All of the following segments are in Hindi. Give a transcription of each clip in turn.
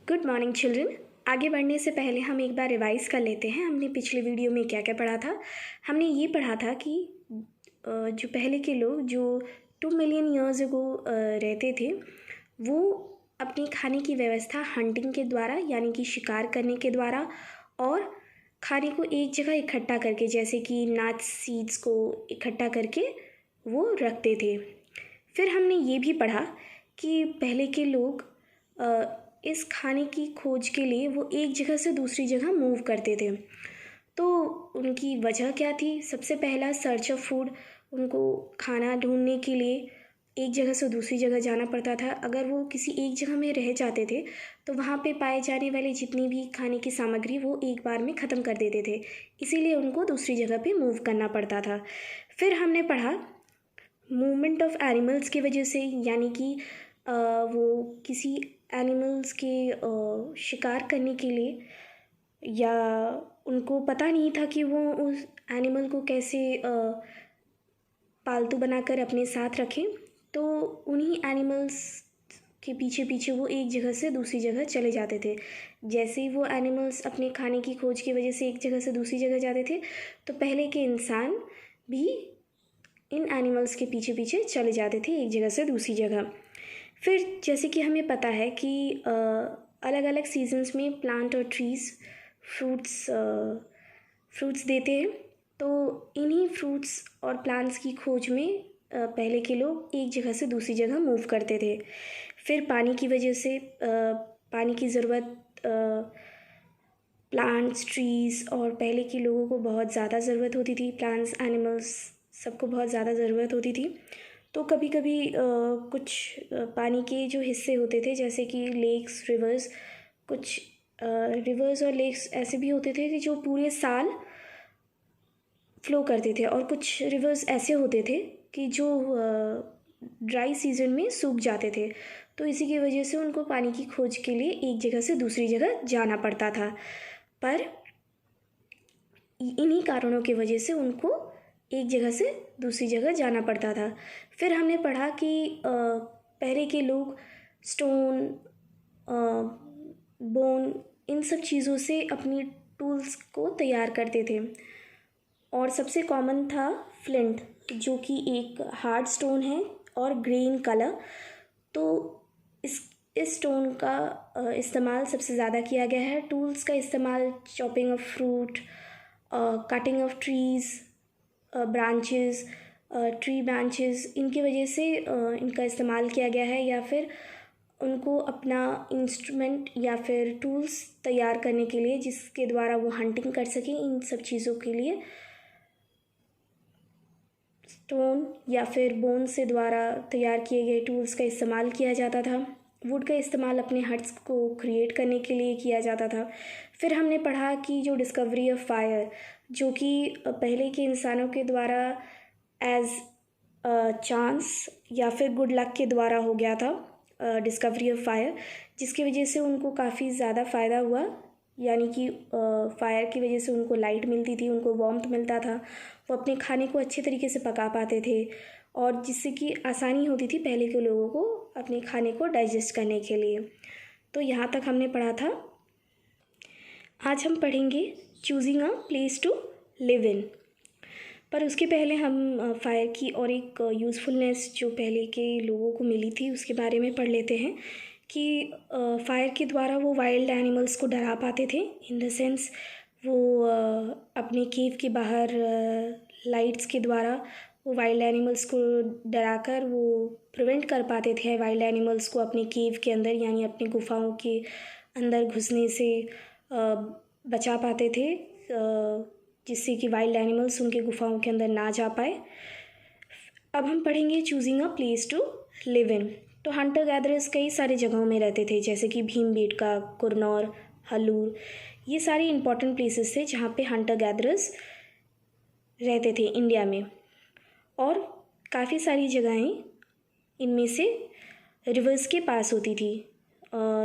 Good morning children. आगे बढ़ने से पहले हम एक बार रिवाइज़ कर लेते हैं हमने पिछले वीडियो में क्या क्या पढ़ा था। हमने ये पढ़ा था कि जो पहले के लोग जो 2 मिलियन ईयर्स अगो रहते थे वो अपनी खाने की व्यवस्था हंटिंग के द्वारा यानी कि शिकार करने के द्वारा और खाने को एक जगह इकट्ठा करके जैसे कि नट्स सीड्स को इकट्ठा करके वो रखते थे। फिर हमने ये भी पढ़ा कि पहले के लोग इस खाने की खोज के लिए वो एक जगह से दूसरी जगह मूव करते थे। तो उनकी वजह क्या थी? सबसे पहला सर्च ऑफ फूड, उनको खाना ढूंढने के लिए एक जगह से दूसरी जगह जाना पड़ता था। अगर वो किसी एक जगह में रह जाते थे तो वहाँ पे पाए जाने वाले जितनी भी खाने की सामग्री वो एक बार में ख़त्म कर देते थे, इसीलिए उनको दूसरी जगह पे मूव करना पड़ता था। फिर हमने पढ़ा मूवमेंट ऑफ एनिमल्स की वजह से, यानी कि वो किसी एनिमल्स के शिकार करने के लिए या उनको पता नहीं था कि वो उस एनिमल को कैसे पालतू बनाकर अपने साथ रखें, तो उन्हीं एनिमल्स के पीछे पीछे वो एक जगह से दूसरी जगह चले जाते थे। जैसे ही वो एनिमल्स अपने खाने की खोज की वजह से एक जगह से दूसरी जगह जाते थे तो पहले के इंसान भी इन एनिमल्स के पीछे पीछे चले जाते थे एक जगह से दूसरी जगह। फिर जैसे कि हमें पता है कि अलग अलग सीजन्स में प्लांट और ट्रीज़ फ्रूट्स देते हैं, तो इन्हीं फ्रूट्स और प्लांट्स की खोज में पहले के लोग एक जगह से दूसरी जगह मूव करते थे। फिर पानी की वजह से पानी की ज़रूरत प्लांट्स, ट्रीज़ और पहले के लोगों को बहुत ज़्यादा ज़रूरत होती थी। प्लांट्स, एनिमल्स सबको बहुत ज़्यादा ज़रूरत होती थी। तो कभी कभी कुछ पानी के जो हिस्से होते थे जैसे कि लेक्स, रिवर्स, कुछ रिवर्स और लेक्स ऐसे भी होते थे कि जो पूरे साल फ्लो करते थे, और कुछ रिवर्स ऐसे होते थे कि जो ड्राई सीजन में सूख जाते थे। तो इसी की वजह से उनको पानी की खोज के लिए एक जगह से दूसरी जगह जाना पड़ता था, पर इन्हीं कारणों की वजह से उनको एक जगह से दूसरी जगह जाना पड़ता था। फिर हमने पढ़ा कि पहले के लोग स्टोन, बोन, इन सब चीज़ों से अपनी टूल्स को तैयार करते थे, और सबसे कॉमन था फ्लिंट, जो कि एक हार्ड स्टोन है और ग्रे इन कलर। तो इस स्टोन का इस्तेमाल सबसे ज़्यादा किया गया है। टूल्स का इस्तेमाल chopping of fruit, cutting of trees, branches, tree branches, इनकी वजह से इनका इस्तेमाल किया गया है, या फिर उनको अपना इंस्ट्रूमेंट या फिर टूल्स तैयार करने के लिए जिसके द्वारा वो हंटिंग कर सकें। इन सब चीज़ों के लिए स्टोन या फिर बोन से द्वारा तैयार किए गए टूल्स का इस्तेमाल किया जाता था। वुड का इस्तेमाल अपने हट्स को क्रिएट करने के लिए किया जाता था। फिर हमने पढ़ा कि जो डिस्कवरी ऑफ फायर, जो कि पहले के इंसानों के द्वारा एज चांस या फिर गुड लक के द्वारा हो गया था डिस्कवरी ऑफ फायर, जिसकी वजह से उनको काफ़ी ज़्यादा फ़ायदा हुआ। यानी कि फायर की वजह से उनको लाइट मिलती थी, उनको वार्मथ मिलता था, वो अपने खाने को अच्छे तरीके से पका पाते थे, और जिससे कि आसानी होती थी पहले के लोगों को अपने खाने को डाइजेस्ट करने के लिए। तो यहाँ तक हमने पढ़ा था। आज हम पढ़ेंगे choosing a place to live in, पर उसके पहले हम फायर की और एक यूज़फुलनेस जो पहले के लोगों को मिली थी उसके बारे में पढ़ लेते हैं कि फायर के द्वारा वो वाइल्ड एनिमल्स को डरा पाते थे। इन द सेंस वो अपने केव के बाहर लाइट्स के द्वारा वो वाइल्ड एनिमल्स को डराकर वो प्रिवेंट कर पाते थे वाइल्ड एनिमल्स को अपने केव के अंदर यानी अपनी गुफाओं के अंदर घुसने से बचा पाते थे, जिससे कि वाइल्ड एनिमल्स उनके गुफाओं के अंदर ना जा पाए। अब हम पढ़ेंगे choosing a place to live in. तो हंटर गैदरर्स कई सारी जगहों में रहते थे, जैसे कि भीमबेटका, कुरनौर, हलूर, ये सारी इंपॉर्टेंट प्लेसेस थे जहाँ पे हंटर गैदरर्स रहते थे इंडिया में। और काफ़ी सारी जगहें इनमें से रिवर्स के पास होती थी,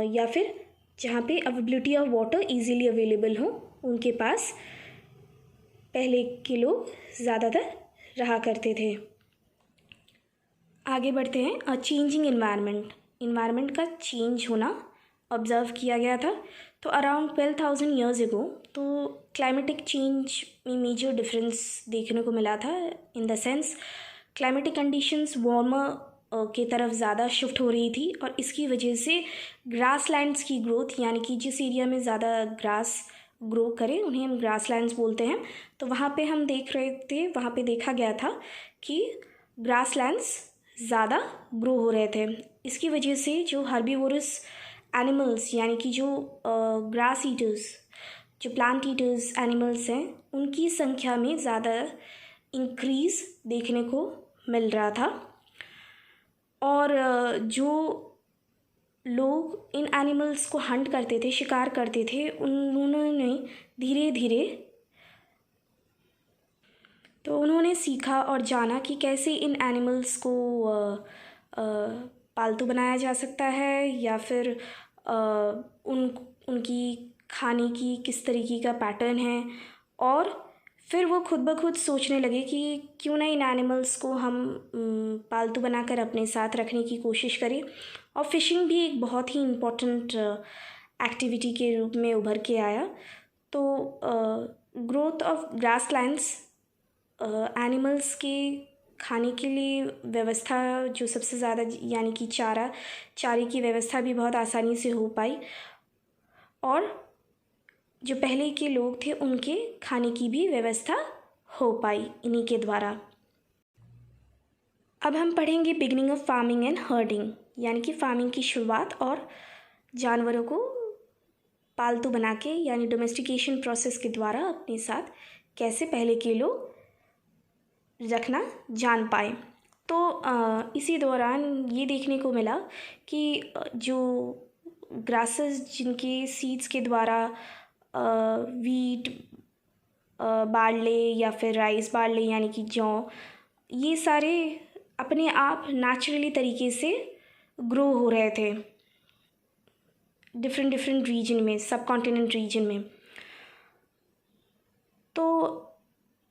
या फिर जहाँ पे availability of water easily available हो उनके पास पहले के लोग ज़्यादातर रहा करते थे। आगे बढ़ते हैं। चेंजिंग इन्वायरमेंट का चेंज होना ऑब्ज़र्व किया गया था। तो अराउंड 12,000 ईयर्स एगो तो क्लाइमेटिक चेंज में मेजर डिफरेंस देखने को मिला था। In the sense climatic conditions warmer की तरफ ज़्यादा शिफ्ट हो रही थी और इसकी वजह से ग्रासलैंड्स की ग्रोथ, यानी कि जिस एरिया में ज़्यादा ग्रास ग्रो करे उन्हें हम ग्रासलैंड्स बोलते हैं। तो वहाँ पे हम देख रहे थे, वहाँ पे देखा गया था कि ग्रासलैंड्स ज़्यादा ग्रो हो रहे थे। इसकी वजह से जो हर्बीवोरस एनिमल्स, यानी कि जो ग्रास ईटर्स, जो प्लांट ईटर्स एनिमल्स हैं, उनकी संख्या में ज़्यादा इंक्रीज़ देखने को मिल रहा था। और जो लोग इन एनिमल्स को हंट करते थे, शिकार करते थे, उन्होंने धीरे धीरे उन्होंने सीखा और जाना कि कैसे इन एनिमल्स को पालतू बनाया जा सकता है, या फिर उनकी खाने की किस तरीके का पैटर्न है। और फिर वो खुद ब खुद सोचने लगे कि क्यों ना इन एनिमल्स को हम पालतू बनाकर अपने साथ रखने की कोशिश करें। और फिशिंग भी एक बहुत ही इम्पोर्टेंट एक्टिविटी के रूप में उभर के आया। तो ग्रोथ ऑफ ग्रासलैंड्स एनिमल्स के खाने के लिए व्यवस्था जो सबसे ज़्यादा, यानी कि चारे की व्यवस्था भी बहुत आसानी से हो पाई, और जो पहले के लोग थे उनके खाने की भी व्यवस्था हो पाई इन्हीं के द्वारा। अब हम पढ़ेंगे beginning of farming and herding, यानी कि फार्मिंग की शुरुआत और जानवरों को पालतू बना के, यानी डोमेस्टिकेशन प्रोसेस के द्वारा अपने साथ कैसे पहले के लोग रखना जान पाए। तो इसी दौरान ये देखने को मिला कि जो ग्रासेस जिनके सीड्स के द्वारा वीट, बार्ले या फिर राइस बार्ले यानी कि जौ, ये सारे अपने आप नेचुरली तरीके से ग्रो हो रहे थे डिफरेंट रीजन में, सब कॉन्टिनेंट रीजन में। तो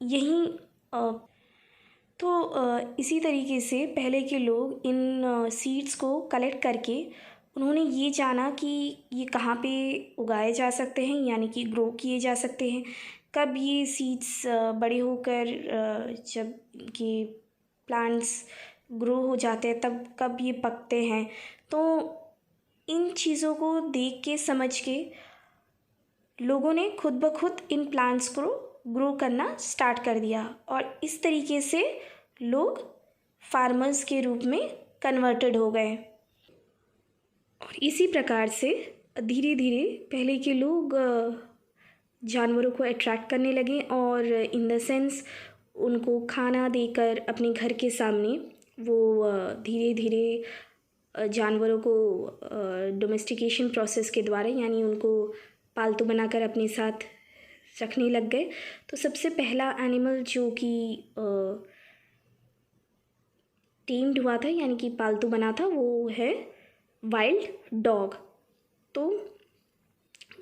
यहीं इसी तरीके से पहले के लोग इन सीड्स को कलेक्ट करके उन्होंने ये जाना कि ये कहाँ पे उगाए जा सकते हैं, यानी कि ग्रो किए जा सकते हैं, कब ये सीड्स बड़े होकर जब ये प्लांट्स ग्रो हो जाते हैं तब कब ये पकते हैं। तो इन चीज़ों को देख के समझ के लोगों ने खुद ब खुद इन प्लांट्स को ग्रो करना स्टार्ट कर दिया, और इस तरीके से लोग फार्मर्स के रूप में कन्वर्टेड हो गए। और इसी प्रकार से धीरे धीरे पहले के लोग जानवरों को अट्रैक्ट करने लगे, और इन द सेंस उनको खाना देकर अपने घर के सामने वो धीरे धीरे जानवरों को डोमेस्टिकेशन प्रोसेस के द्वारा, यानी उनको पालतू बनाकर अपने साथ रखने लग गए। तो सबसे पहला एनिमल जो कि टेम्ड हुआ था, यानी कि पालतू बना था, वो है वाइल्ड डॉग। तो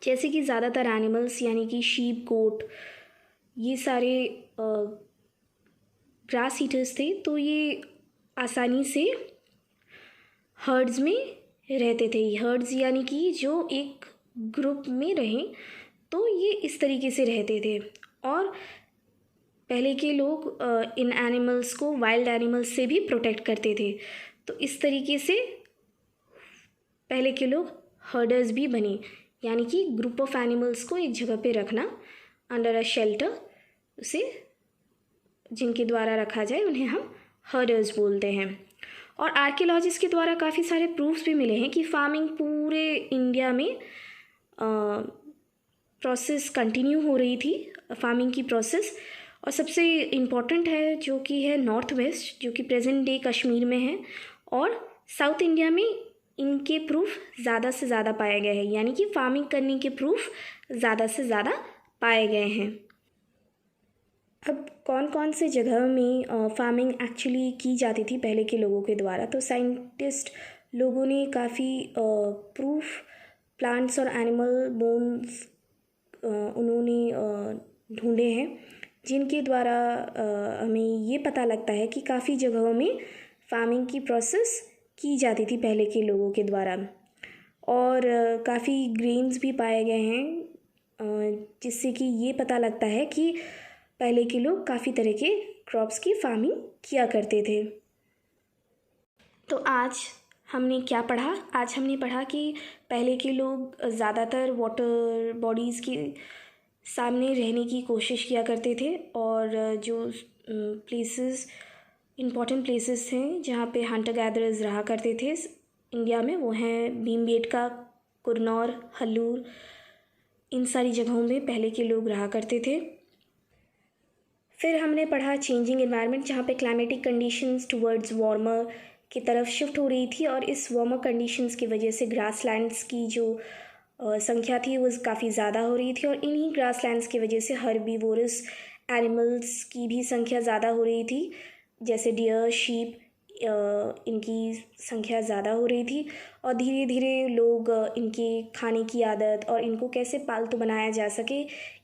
जैसे कि ज़्यादातर एनिमल्स, यानी कि शीप, गोट, ये सारे ग्रास ईटर्स थे, तो ये आसानी से हर्ड्स में रहते थे। हर्ड्स यानी कि जो एक ग्रुप में रहें, तो ये इस तरीके से रहते थे। और पहले के लोग इन एनिमल्स को वाइल्ड एनिमल्स से भी प्रोटेक्ट करते थे। तो इस तरीके से पहले के लोग हर्डर्स भी बने, यानी कि ग्रुप ऑफ एनिमल्स को एक जगह पे रखना अंडर अ शेल्टर, उसे जिनके द्वारा रखा जाए उन्हें हम हर्डर्स बोलते हैं। और आर्कियोलॉजिस्ट के द्वारा काफ़ी सारे प्रूफ्स भी मिले हैं कि फार्मिंग पूरे इंडिया में प्रोसेस कंटिन्यू हो रही थी, फार्मिंग की प्रोसेस। और सबसे इम्पॉर्टेंट है जो कि है नॉर्थ वेस्ट, जो कि प्रेजेंट डे कश्मीर में है, और साउथ इंडिया में इनके प्रूफ ज़्यादा से ज़्यादा पाए गए हैं, यानी कि फार्मिंग करने के प्रूफ ज़्यादा से ज़्यादा पाए गए हैं। अब कौन कौन से जगह में फार्मिंग एक्चुअली की जाती थी पहले के लोगों के द्वारा, तो साइंटिस्ट लोगों ने काफ़ी प्रूफ प्लांट्स और एनिमल बोन्स उन्होंने ढूंढे हैं, जिनके द्वारा हमें ये पता लगता है कि काफ़ी जगहों में फार्मिंग की प्रोसेस की जाती थी पहले के लोगों के द्वारा। और काफ़ी ग्रेन्स भी पाए गए हैं, जिससे कि ये पता लगता है कि पहले के लोग काफ़ी तरह के क्रॉप्स की फार्मिंग किया करते थे। तो आज हमने क्या पढ़ा? आज हमने पढ़ा कि पहले के लोग ज़्यादातर वाटर बॉडीज़ के सामने रहने की कोशिश किया करते थे, और जो प्लेसेस इम्पॉर्टेंट प्लेसेस हैं जहाँ पे हंटर गैदरर्स रहा करते थे इंडिया में, वो हैं भीमबेटका, कुरनौर, हल्लूर। इन सारी जगहों में पहले के लोग रहा करते थे। फिर हमने पढ़ा चेंजिंग एनवायरनमेंट, जहाँ पे क्लाइमेटिक कंडीशंस टुवर्ड्स वार्मर की तरफ शिफ्ट हो रही थी, और इस वार्मर कंडीशंस की वजह से ग्रासलैंड्स की जो संख्या थी वो काफ़ी ज़्यादा हो रही थी, और इन्हीं ग्रासलैंड्स की वजह से हर्बीवोरस एनिमल्स की भी संख्या ज़्यादा हो रही थी, जैसे डियर, शीप, इनकी संख्या ज़्यादा हो रही थी। और धीरे धीरे लोग इनके खाने की आदत और इनको कैसे पालतू बनाया जा सके,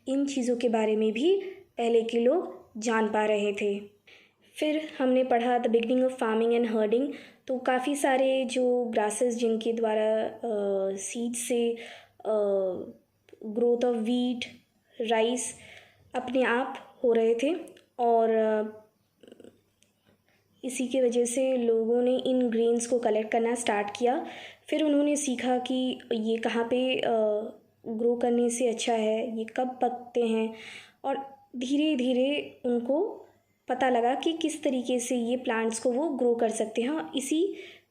इन चीज़ों के बारे में भी पहले के लोग जान पा रहे थे। फिर हमने पढ़ा the beginning of farming and herding. तो काफ़ी सारे जो ग्रासेस जिनके द्वारा सीड से ग्रोथ ऑफ वीट, राइस अपने आप हो रहे थे, और इसी के वजह से लोगों ने इन ग्रेन्स को कलेक्ट करना स्टार्ट किया। फिर उन्होंने सीखा कि ये कहाँ पे ग्रो करने से अच्छा है, ये कब पकते हैं, और धीरे धीरे उनको पता लगा कि किस तरीके से ये प्लांट्स को वो ग्रो कर सकते हैं। इसी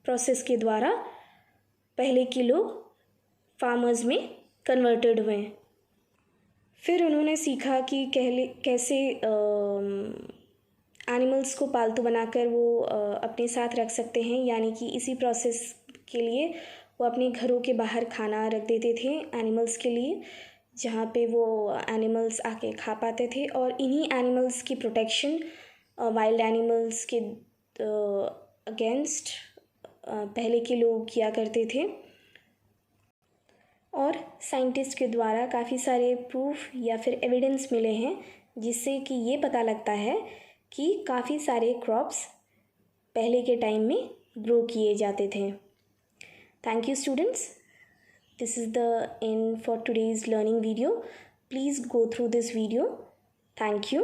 प्रोसेस के द्वारा पहले के लोग फार्मर्स में कन्वर्टेड हुए। फिर उन्होंने सीखा कि कैसे एनिमल्स को पालतू बनाकर वो अपने साथ रख सकते हैं, यानी कि इसी प्रोसेस के लिए वो अपने घरों के बाहर खाना रख देते थे एनिमल्स के लिए, जहाँ पे वो एनिमल्स आके खा पाते थे। और इन्हीं एनिमल्स की प्रोटेक्शन वाइल्ड एनिमल्स के अगेंस्ट पहले के लोग किया करते थे। और साइंटिस्ट के द्वारा काफ़ी सारे प्रूफ या फिर एविडेंस मिले हैं, जिससे कि ये पता लगता है कि काफ़ी सारे क्रॉप्स पहले के टाइम में ग्रो किए जाते थे। Thank you students, this is the end for today's learning video. Please go through this video. Thank you.